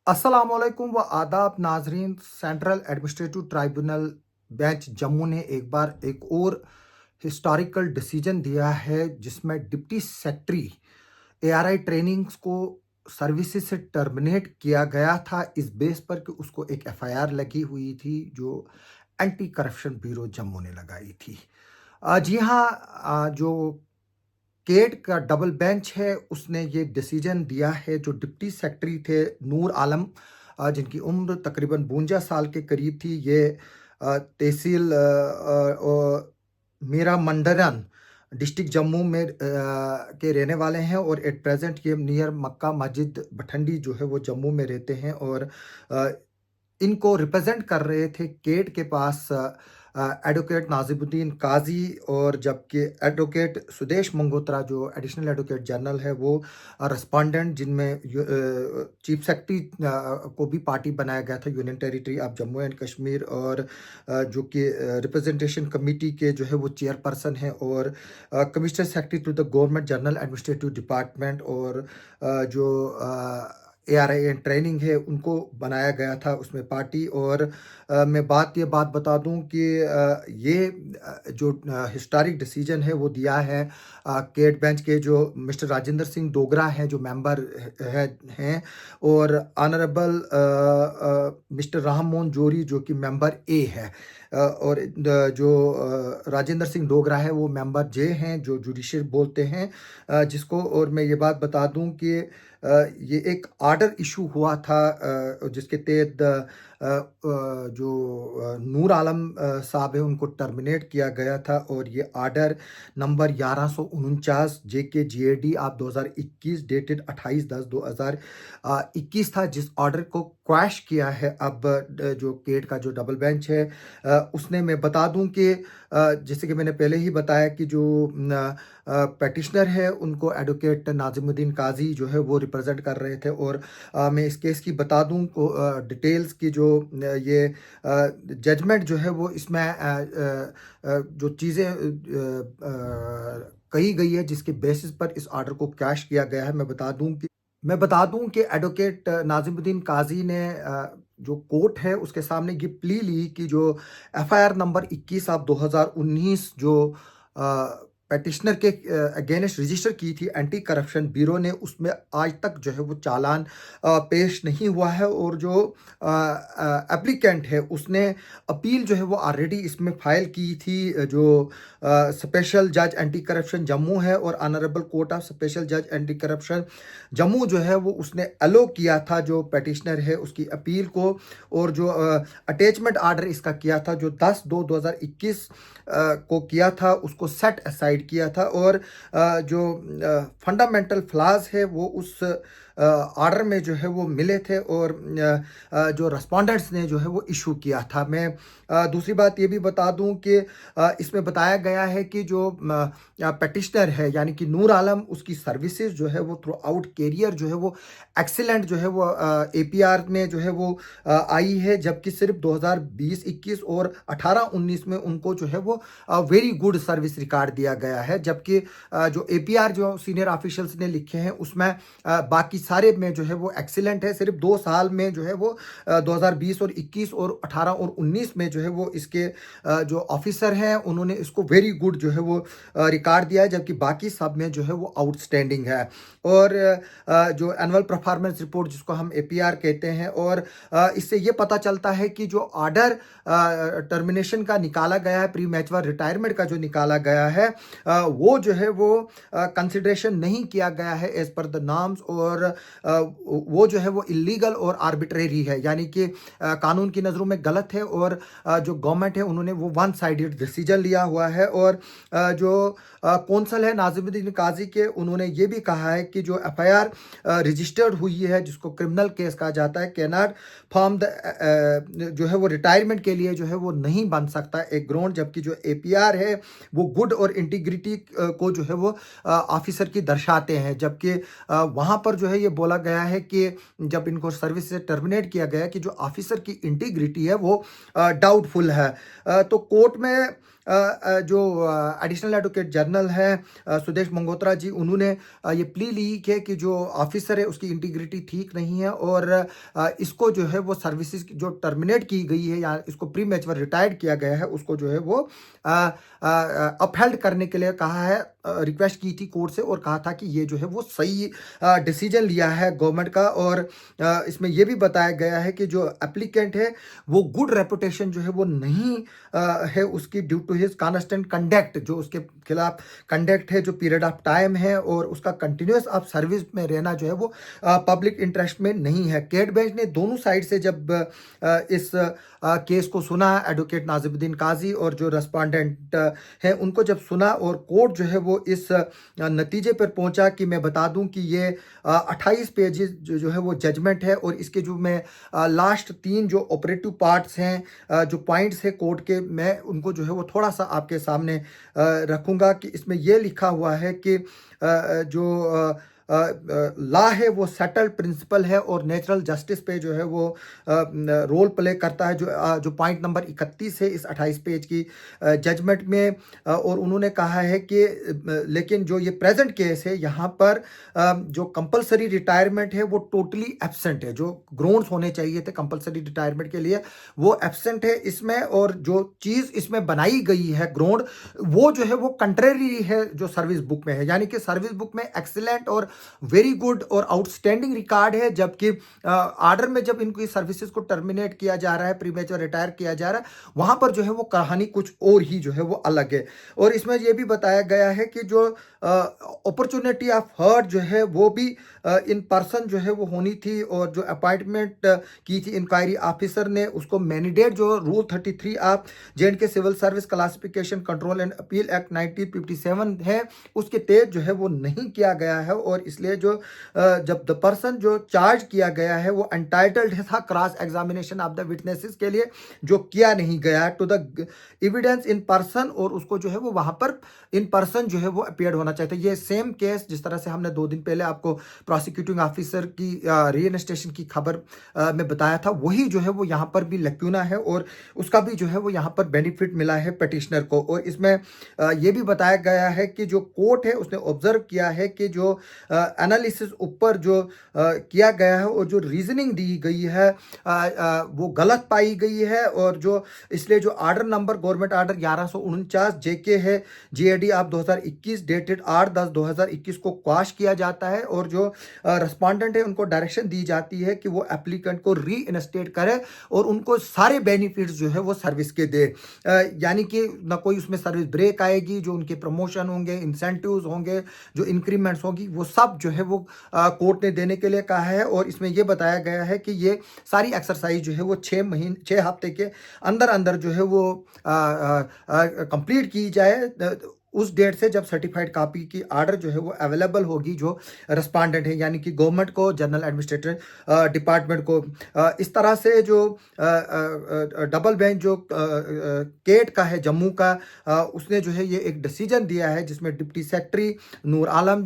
अस्सलामुअलैकुम व आदाब नाजरीन। Central administrative tribunal bench Jammu ने एक बार एक और हिस्टोरिकल डिसीजन दिया है जिसमें डिप्टी सेक्रेटरी एआरआई ट्रेनिंग्स को सर्विसेज से टर्मिनेट किया गया था इस बेस पर कि उसको एक एफआईआर लगी हुई थी जो एंटी करप्शन ब्यूरो जम्मू ने लगाई थी। जी हाँ, जो केट का डबल बेंच है उसने ये डिसीजन दिया है। जो डिप्टी सेक्रेटरी थे नूर आलम, जिनकी उम्र तकरीबन 52 साल के करीब थी, ये तहसील मीरा मंडरन डिस्ट्रिक्ट जम्मू में के रहने वाले हैं और एट प्रेजेंट ये नियर मक्का मस्जिद भठंडी जो है वो जम्मू में रहते हैं और अ, इनको रिप्रेजेंट कर रहे थे केट के पास एडवोकेट नाजिमुद्दीन काजी, और जबकि एडवोकेट सुदेश मंगोत्रा जो एडिशनल एडवोकेट जनरल है वो रिस्पोंडेंट, जिनमें चीफ सेक्रेटरी को भी पार्टी बनाया गया था union territory of Jammu and Kashmir, और जो कि रिप्रेजेंटेशन कमेटी के जो है वो चेयरपर्सन है, और commissioner secretary to the government general administrative department, और जो एआरआई एंड ट्रेनिंग है उनको बनाया गया था उसमें पार्टी। और मैं ये बात बता दूं कि ये जो हिस्टोरिक डिसीजन है वो दिया है केट बेंच के जो मिस्टर राजेंद्र सिंह डोगरा हैं जो मेंबर हैं, और ऑनरेबल मिस्टर राम मोहन जोरी जो कि मेंबर ए है, और जो राजेंद्र सिंह डोगरा है वो मेंबर जे हैं जो जुडिशियल बोलते हैं, जिसको। और मैं ये बात बता दूं कि ये एक आर्डर इशू हुआ था जिसके तहत जो नूर आलम साहब है उनको टर्मिनेट किया गया था, और ये आर्डर नंबर 1149 JK-GAD आप 2021 डेटेड 28/10/2021 था, जिस ऑर्डर को क्वैश किया है अब जो केट का जो डबल बेंच है उसने। मैं बता दूं कि जैसे कि मैंने पहले ही बताया कि जो पेटिशनर है उनको एडवोकेट नाजिमुद्दीन काजी जो है वो रिप्रेजेंट कर रहे थे, और मैं इस केस की बता दूं डिटेल्स की। जो ये जजमेंट जो है वो इसमें जो चीज़ें कही गई है जिसके बेसिस पर इस ऑर्डर को कैश किया गया है, मैं बता दूं कि एडवोकेट नाजिमुद्दीन काजी ने जो कोर्ट है उसके सामने ये प्ली ली कि जो एफआईआर नंबर 21 ऑफ 2019 जो पेटिशनर के अगेंस्ट रजिस्टर की थी एंटी करप्शन ब्यूरो ने, उसमें आज तक जो है वो चालान पेश नहीं हुआ है, और जो एप्लीकेंट है उसने अपील जो है वो ऑलरेडी इसमें फाइल की थी। जो स्पेशल जज एंटी करप्शन जम्मू है और ऑनरेबल कोर्ट ऑफ स्पेशल जज एंटी करप्शन जम्मू जो है वो उसने अलो किया था जो पेटिशनर है उसकी अपील को, और जो अटैचमेंट ऑर्डर इसका किया था जो 10/2/2021 को किया था उसको सेट असाइड किया था, और जो फंडामेंटल फ्लाज है वो उस ऑर्डर में जो है वो मिले थे, और जो रेस्पोंडेंट्स ने जो है वो इशू किया था। मैं दूसरी बात ये भी बता दूं कि इसमें बताया गया है कि जो पेटिशनर है यानी कि नूर आलम, उसकी सर्विसेज जो है वो थ्रू आउट कैरियर जो है वो एक्सीलेंट जो है वो एपीआर में जो है वो आई है, जबकि सिर्फ 2020-21 और 18-19 में उनको जो है वो वेरी गुड सर्विस रिकॉर्ड दिया गया है, जबकि जो एपीआर जो सीनियर ऑफिशियल्स ने लिखे हैं उसमें बाकी सारे में जो है वो एक्सीलेंट है। सिर्फ 2 साल में जो है वो 2020 और 21 और 18 और 19 में जो है वो इसके जो ऑफिसर हैं उन्होंने इसको वेरी गुड जो है वो रिकॉर्ड दिया है, जबकि बाकी सब में जो है वो आउटस्टैंडिंग है। और जो एनुअल परफॉर्मेंस रिपोर्ट जिसको हम एपीआर कहते हैं, और इससे ये पता चलता है कि जो ऑर्डर टर्मिनेशन का निकाला गया है, प्री मैच्योर रिटायरमेंट का जो निकाला गया है वो जो है वो कंसिडरेशन नहीं किया गया है एज पर द नॉर्म्स, और वो जो है वो इलीगल और आर्बिट्रेरी है, यानी कि कानून की नज़रों में गलत है, और जो गवर्नमेंट है उन्होंने वो वन साइडेड डिसीजन लिया हुआ है। और जो कौंसल है नाजिमुद्दीन काजी के, उन्होंने ये भी कहा है कि जो एफआईआर रजिस्टर्ड हुई है जिसको क्रिमिनल केस कहा जाता है, कैनॉट फॉर्म द जो है वो रिटायरमेंट के लिए जो है वो नहीं बन सकता एक ग्राउंड, जबकि जो एपीआर है वो गुड और इंटीग्रिटी को जो है वो ऑफिसर की दर्शाते हैं, जबकि वहाँ पर जो है ये बोला गया है कि जब इनको सर्विस से टर्मिनेट किया गया कि जो ऑफिसर की इंटीग्रिटी है वो डाउटफुल है। तो कोर्ट में जो एडिशनल एडवोकेट जनरल है सुदेश मंगोत्रा जी, उन्होंने ये प्ली ली है कि जो ऑफिसर है उसकी इंटीग्रिटी ठीक नहीं है और इसको जो है वो सर्विसेज जो टर्मिनेट की गई है या इसको प्री मैच्योर रिटायर्ड किया गया है उसको जो है वो अपहेल्ड करने के लिए कहा है, रिक्वेस्ट की थी कोर्ट से और कहा था कि ये जो है वो सही डिसीजन लिया है गवर्नमेंट का। और इसमें यह भी बताया गया है कि जो एप्लीकेंट है वो गुड रेपुटेशन जो है वो नहीं है उसकी due to his constant conduct, जो उसके खिलाफ कंडक्ट है, जो पीरियड ऑफ टाइम है और उसका कंटिन्यूस ऑफ सर्विस में रहना जो है वो पब्लिक इंटरेस्ट में नहीं है। केट बेंच ने दोनों साइड से जब इस केस को सुना, एडवोकेट नाजिमुद्दीन काजी और जो रेस्पोंडेंट है उनको जब सुना और कोर्ट जो है वो इस नतीजे पर पहुंचा कि मैं बता दूं कि ये 28 पेजेस जो है वो जजमेंट है और इसके जो मैं लास्ट 3 जो ऑपरेटिव पार्ट्स हैं, जो पॉइंट्स है कोर्ट के, मैं उनको जो है वो थोड़ा सा आपके सामने रखूंगा कि इसमें ये लिखा हुआ है कि जो लॉ है वो सेटल्ड प्रिंसिपल है और नेचुरल जस्टिस पे जो है वो रोल प्ले करता है, जो पॉइंट नंबर 31 है इस 28 पेज की जजमेंट में। और उन्होंने कहा है कि लेकिन जो ये प्रेजेंट केस है यहाँ पर जो कंपलसरी रिटायरमेंट है वो टोटली एब्सेंट है, जो ग्राउंड्स होने चाहिए थे कंपलसरी रिटायरमेंट के लिए वो एब्सेंट है इसमें। और जो चीज़ इसमें बनाई गई है ग्राउंड वो जो है वो कंट्रेरी है जो सर्विस बुक में है, यानी कि सर्विस बुक में एक्सीलेंट और वेरी गुड और आउटस्टैंडिंग रिकॉर्ड है, जबकि आर्डर में जब इनकी सर्विसेज को टर्मिनेट किया जा रहा है, प्रीमेच्योर रिटायर किया जा रहा है, वहां पर जो है वो कहानी कुछ और ही जो है वो अलग है। और इसमें यह भी बताया गया है कि जो अपॉर्चुनिटी ऑफ हर्ट जो है वो भी इन पर्सन जो है वो होनी थी और जो अपॉइंटमेंट की थी इंक्वायरी ऑफिसर ने उसको मैंडेट जो rule 33 of J and K civil service classification control and appeal act 1957 है उसके तहत जो है वो नहीं किया गया है। और इसलिए जो जब द पर्सन जो चार्ज किया गया है वो एंटाइटल्ड था cross examination of the witnesses के लिए, जो किया नहीं गया to the evidence in person, और उसको जो है वो वहां पर इन पर्सन जो है वो अपीयर होना चाहिए। ये सेम केस जिस तरह से हमने 2 दिन पहले आपको प्रोसिक्यूटिंग ऑफिसर की रीइन्वेस्टिगेशन की खबर में बताया था, वही जो है वो यहाँ पर भी लैक्यूना है और उसका भी जो है वो यहाँ पर बेनिफिट मिला है पिटिशनर को। और इसमें ये भी बताया गया है कि जो कोर्ट है उसने ऑब्जर्व किया है कि जो एनालिसिस ऊपर जो किया गया है और जो रीजनिंग दी गई है वो गलत पाई गई है। और जो इसलिए जो आर्डर नंबर गवर्नमेंट आर्डर 1149 जेके है जीएडी ऑफ 2021 डेटेड 8/10/2021 को क्वाश किया जाता है और जो रेस्पोंडेंट है उनको डायरेक्शन दी जाती है कि वो एप्लीकेंट को री इनस्टेट करे और उनको सारे बेनिफिट्स जो है वो सर्विस के दे, यानी कि ना कोई उसमें सर्विस ब्रेक आएगी, जो उनके प्रमोशन होंगे, इंसेंटिव्स होंगे, जो इंक्रीमेंट्स होगी, वो सब जो है वो कोर्ट ने देने के लिए कहा है। और इसमें यह बताया गया है कि ये सारी एक्सरसाइज जो है वो 6 हफ्ते के अंदर अंदर जो है वो कंप्लीट की जाए, उस डेट से जब सर्टिफाइड कॉपी की आर्डर जो है वो अवेलेबल होगी जो रेस्पोंडेंट है, यानी कि गवर्नमेंट को, जनरल एडमिनिस्ट्रेटिव डिपार्टमेंट को। इस तरह से जो डबल बेंच जो केट का है जम्मू का, उसने जो है ये एक डिसीजन दिया है जिसमें डिप्टी सेक्रेटरी नूर आलम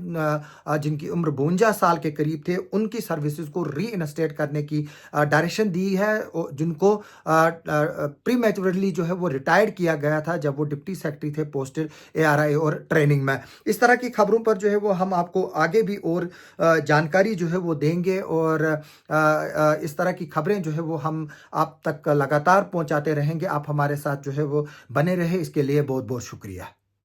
जिनकी उम्र 52 साल के करीब थे उनकी सर्विसेज को री इनस्टेट करने की डायरेक्शन दी है, जिनको प्री मैच्योरली जो है वो रिटायर्ड किया गया था जब वो डिप्टी सेक्रेटरी थे पोस्टेड ARI और ट्रेनिंग में। इस तरह की खबरों पर जो है वो हम आपको आगे भी और जानकारी जो है वो देंगे और इस तरह की खबरें जो है वो हम आप तक लगातार पहुंचाते रहेंगे। आप हमारे साथ जो है वो बने रहे, इसके लिए बहुत बहुत शुक्रिया।